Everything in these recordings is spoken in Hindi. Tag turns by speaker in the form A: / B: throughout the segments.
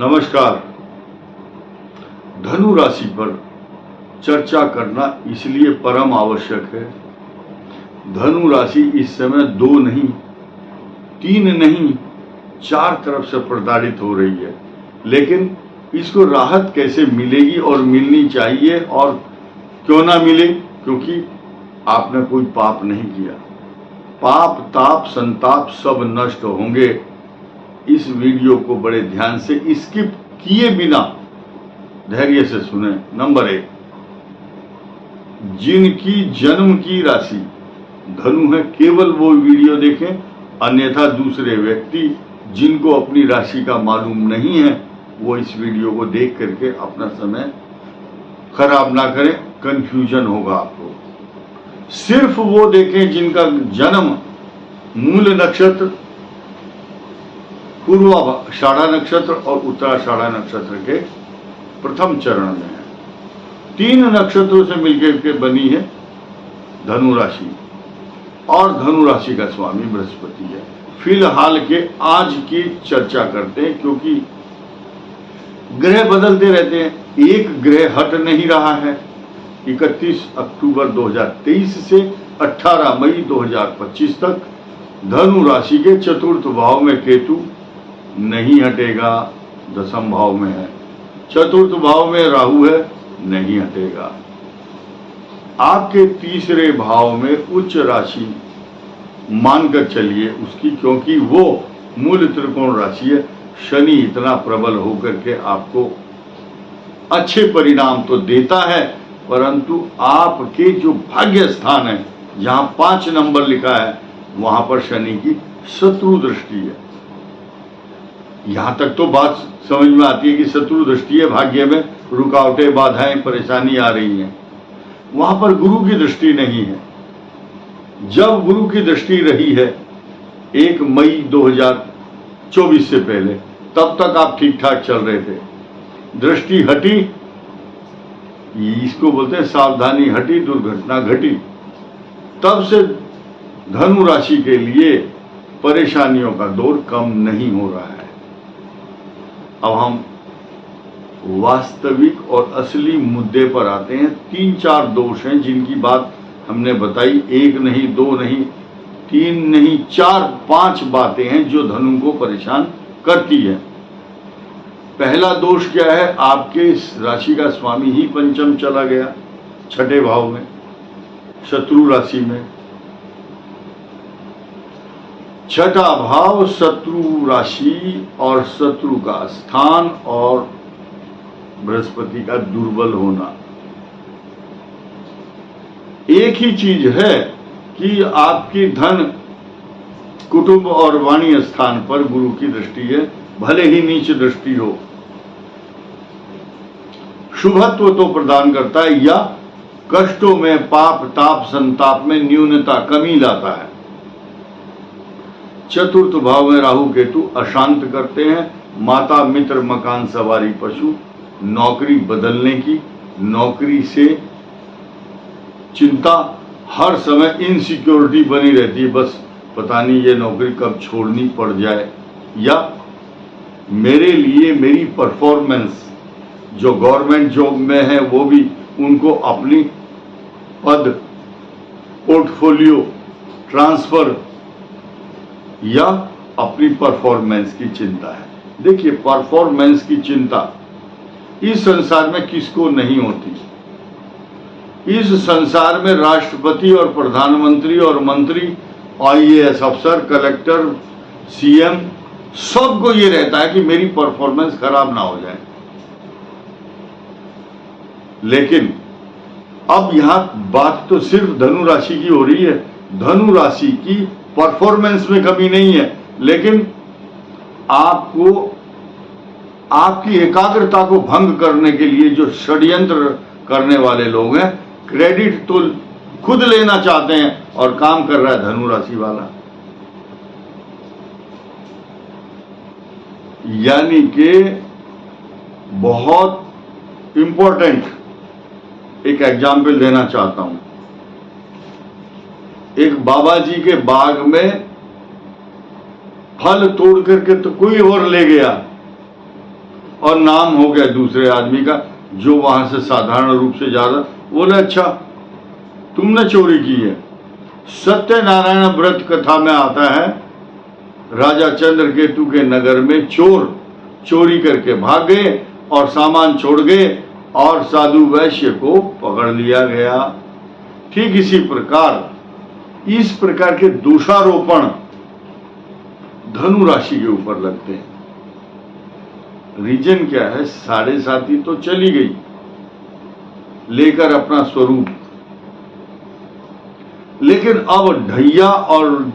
A: नमस्कार। धनु राशि पर चर्चा करना इसलिए परम आवश्यक है। धनु राशि इस समय 2 नहीं, 3 नहीं, 4 तरफ से प्रताड़ित हो रही है। लेकिन इसको राहत कैसे मिलेगी और मिलनी चाहिए, और क्यों ना मिले, क्योंकि आपने कोई पाप नहीं किया। पाप ताप संताप सब नष्ट होंगे। इस वीडियो को बड़े ध्यान से स्किप किए बिना धैर्य से सुने। नंबर 1, जिनकी जन्म की राशि धनु है केवल वो वीडियो देखें, अन्यथा दूसरे व्यक्ति जिनको अपनी राशि का मालूम नहीं है वो इस वीडियो को देख करके अपना समय खराब ना करें, कंफ्यूजन होगा आपको। सिर्फ वो देखें जिनका जन्म मूल नक्षत्र, पूर्वाषाढ़ा नक्षत्र और उत्तराषाढ़ा नक्षत्र के प्रथम चरण में है। 3 नक्षत्रों से मिलकर के बनी है धनु राशि, और धनु राशि का स्वामी बृहस्पति है। फिलहाल के आज की चर्चा करते हैं, क्योंकि ग्रह बदलते रहते हैं, एक ग्रह हट नहीं रहा है। 31 अक्टूबर 2023 से 18 मई 2025 तक धनु राशि के चतुर्थ भाव में केतु नहीं हटेगा, 10वें भाव में है। चतुर्थ भाव में राहु है, नहीं हटेगा। आपके तीसरे भाव में उच्च राशि मानकर चलिए उसकी, क्योंकि वो मूल त्रिकोण राशि है। शनि इतना प्रबल होकर के आपको अच्छे परिणाम तो देता है, परंतु आपके जो भाग्य स्थान है जहां 5 नंबर लिखा है वहां पर शनि की शत्रु दृष्टि है। यहां तक तो बात समझ में आती है कि शत्रु दृष्टि है, भाग्य में रुकावटें बाधाएं परेशानी आ रही हैं। वहां पर गुरु की दृष्टि नहीं है। जब गुरु की दृष्टि रही है 1 मई 2024 से पहले, तब तक आप ठीक ठाक चल रहे थे। दृष्टि हटी, इसको बोलते हैं सावधानी हटी दुर्घटना घटी। तब से धनु राशि के लिए परेशानियों का दौर कम नहीं हो रहा है। अब हम वास्तविक और असली मुद्दे पर आते हैं। 3-4 दोष हैं जिनकी बात हमने बताई। 1 नहीं, 2 नहीं, 3 नहीं, 4-5 बातें हैं जो धनु को परेशान करती है। पहला दोष क्या है? आपके इस राशि का स्वामी ही पंचम चला गया, 6ठे भाव में, शत्रु राशि में। 6ठा भाव शत्रु राशि और शत्रु का स्थान और बृहस्पति का दुर्बल होना। एक ही चीज है कि आपकी धन कुटुंब और वाणी स्थान पर गुरु की दृष्टि है, भले ही नीच दृष्टि हो। शुभत्व तो प्रदान करता है, या कष्टों में पाप ताप संताप में न्यूनता कमी लाता है। चतुर्थ भाव में राहु केतु अशांत करते हैं। माता मित्र मकान सवारी पशु, नौकरी बदलने की, नौकरी से चिंता, हर समय इनसिक्योरिटी बनी रहती है। बस पता नहीं ये नौकरी कब छोड़नी पड़ जाए, या मेरे लिए मेरी परफॉर्मेंस, जो गवर्नमेंट जॉब में है वो भी उनको अपनी पद पोर्टफोलियो ट्रांसफर या अपनी परफॉर्मेंस की चिंता है। देखिए, परफॉर्मेंस की चिंता इस संसार में किसको नहीं होती। इस संसार में राष्ट्रपति और प्रधानमंत्री और मंत्री, IAS अफसर, कलेक्टर, CM, सबको ये रहता है कि मेरी परफॉर्मेंस खराब ना हो जाए। लेकिन अब यहां बात तो सिर्फ धनु राशि की हो रही है। धनु राशि की परफॉर्मेंस में कमी नहीं है, लेकिन आपको आपकी एकाग्रता को भंग करने के लिए जो षड्यंत्र करने वाले लोग हैं, क्रेडिट तो खुद लेना चाहते हैं, और काम कर रहा है धनु राशि वाला। यानी कि बहुत इंपॉर्टेंट एक एग्जाम्पल देना चाहता हूं। एक बाबा जी के बाग में फल तोड़ करके तो कोई और ले गया, और नाम हो गया दूसरे आदमी का जो वहां से साधारण रूप से जा रहा। बोले अच्छा तुमने चोरी की है। सत्यनारायण व्रत कथा में आता है राजा चंद्रकेतु के नगर में चोर चोरी करके भाग गए और सामान छोड़ गए और साधु वैश्य को पकड़ लिया गया। ठीक इसी प्रकार इस प्रकार के दोषारोपण धनु राशि के ऊपर लगते हैं। रीजन क्या है, 7.5 तो चली गई लेकर अपना स्वरूप, लेकिन अब ढैया और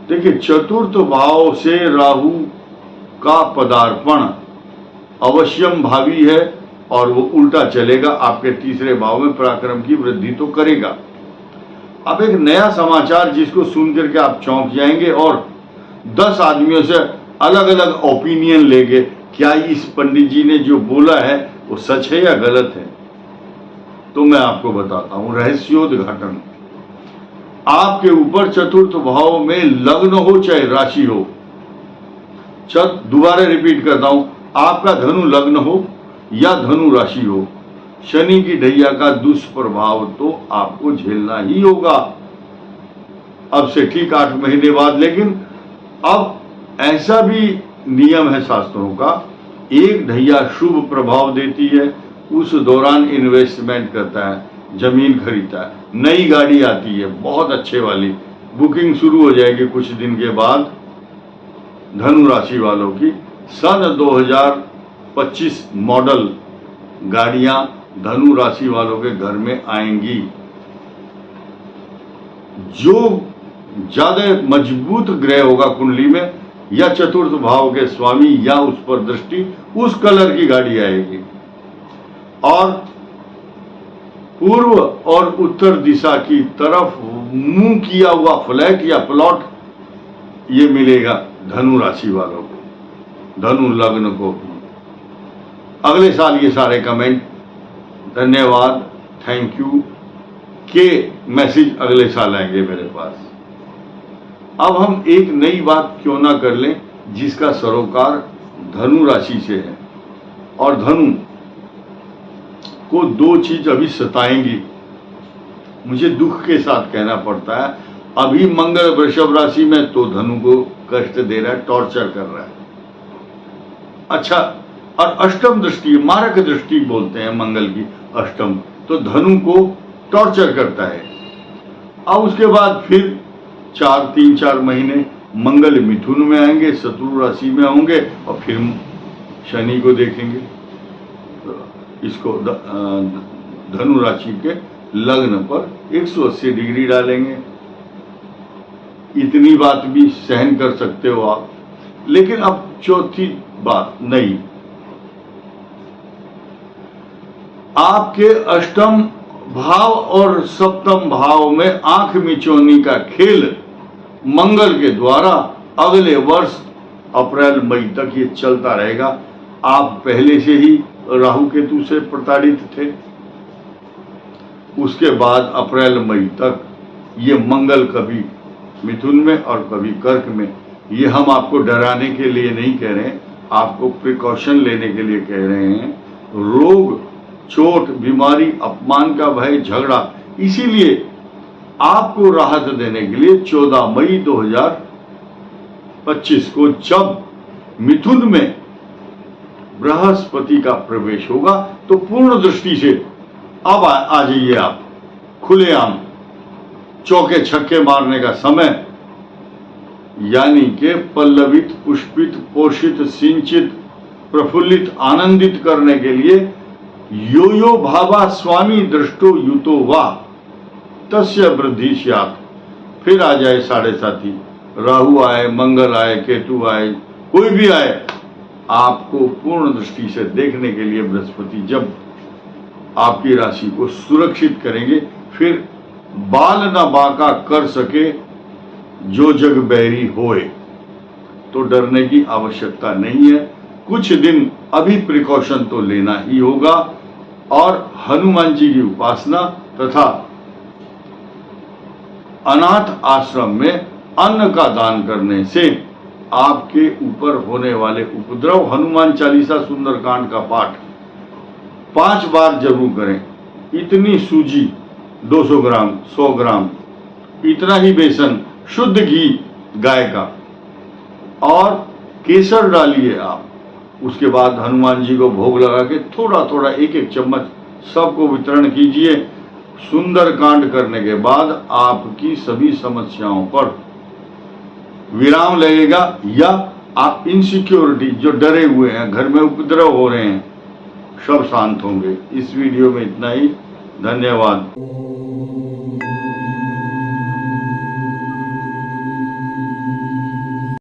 A: देखिए चतुर्थ भाव से राहु का पदार्पण अवश्यम भावी है और वो उल्टा चलेगा, आपके तीसरे भाव में पराक्रम की वृद्धि तो करेगा। अब एक नया समाचार जिसको सुन करके आप चौंक जाएंगे और 10 आदमियों से अलग अलग ओपिनियन लेंगे, क्या इस पंडित जी ने जो बोला है वो सच है या गलत है। तो मैं आपको बताता हूं रहस्योद्घाटन। आपके ऊपर चतुर्थ भाव में लग्न हो चाहे राशि हो, दोबारा रिपीट करता हूं, आपका धनु लग्न हो या धनु राशि हो, शनि की ढैया का दुष्प्रभाव तो आपको झेलना ही होगा अब से ठीक 8 महीने बाद। लेकिन अब ऐसा भी नियम है शास्त्रों का, एक ढैया शुभ प्रभाव देती है, उस दौरान इन्वेस्टमेंट करता है, जमीन खरीदता है, नई गाड़ी आती है बहुत अच्छे वाली, बुकिंग शुरू हो जाएगी कुछ दिन के बाद धनु राशि वालों की। सन 2025 मॉडल गाड़ियां धनु राशि वालों के घर में आएंगी। जो ज्यादा मजबूत ग्रह होगा कुंडली में या चतुर्थ भाव के स्वामी या उस पर दृष्टि, उस कलर की गाड़ी आएगी। और पूर्व और उत्तर दिशा की तरफ मुंह किया हुआ फ्लैट या प्लॉट ये मिलेगा धनु राशि वालों को, धनु लग्न को। अगले साल ये सारे कमेंट, धन्यवाद, थैंक यू के मैसेज अगले साल आएंगे मेरे पास। अब हम एक नई बात क्यों ना कर लें जिसका सरोकार धनु राशि से है। और धनु को 2 चीज अभी सताएंगी, मुझे दुख के साथ कहना पड़ता है। अभी मंगल वृषभ राशि में तो धनु को कष्ट दे रहा है, टॉर्चर कर रहा है। अच्छा, और अष्टम दृष्टि, मारक दृष्टि बोलते हैं मंगल की, अष्टम, तो धनु को टॉर्चर करता है। अब उसके बाद फिर 3-4 महीने मंगल मिथुन में आएंगे, शत्रु राशि में होंगे और फिर शनि को देखेंगे, इसको धनु राशि के लग्न पर 180 डिग्री डालेंगे। इतनी बात भी सहन कर सकते हो आप। लेकिन अब चौथी बात नहीं, आपके अष्टम भाव और सप्तम भाव में आंख मिचौनी का खेल मंगल के द्वारा अगले वर्ष अप्रैल मई तक ये चलता रहेगा। आप पहले से ही राहु केतु से प्रताड़ित थे, उसके बाद अप्रैल मई तक ये मंगल कभी मिथुन में और कभी कर्क में। ये हम आपको डराने के लिए नहीं कह रहे हैं, आपको प्रिकॉशन लेने के लिए कह रहे हैं। रोग, चोट, बीमारी, अपमान का भय, झगड़ा, इसीलिए आपको राहत देने के लिए 14 मई 2025 को जब मिथुन में बृहस्पति का प्रवेश होगा तो पूर्ण दृष्टि से अब आ जाइए आप, खुलेआम चौके छक्के मारने का समय, यानी के पल्लवित, पुष्पित, पोषित, सिंचित, प्रफुल्लित, आनंदित करने के लिए यो यो भावा स्वामी दृष्टो युतो वा तस्य वृद्धि स्यात्। फिर आ जाए 7.5, राहु आए, मंगल आए, केतु आए, कोई भी आए, आपको पूर्ण दृष्टि से देखने के लिए बृहस्पति जब आपकी राशि को सुरक्षित करेंगे, फिर बाल न बाका कर सके जो जग बैरी होए, तो डरने की आवश्यकता नहीं है। कुछ दिन अभी प्रिकॉशन तो लेना ही होगा और हनुमान जी की उपासना तथा अनाथ आश्रम में अन्न का दान करने से आपके ऊपर होने वाले उपद्रव, हनुमान चालीसा सुंदरकांड का पाठ 5 बार जरूर करें। इतनी सूजी 200 ग्राम, 100 ग्राम, इतना ही बेसन, शुद्ध घी गाय का, और केसर डालिए आप। उसके बाद हनुमान जी को भोग लगा के थोड़ा थोड़ा 1-1 चम्मच सबको वितरण कीजिए। सुंदरकांड करने के बाद आपकी सभी समस्याओं पर विराम लगेगा, या आप इनसिक्योरिटी, जो डरे हुए हैं, घर में उपद्रव हो रहे हैं, सब शांत होंगे। इस वीडियो में इतना ही। धन्यवाद।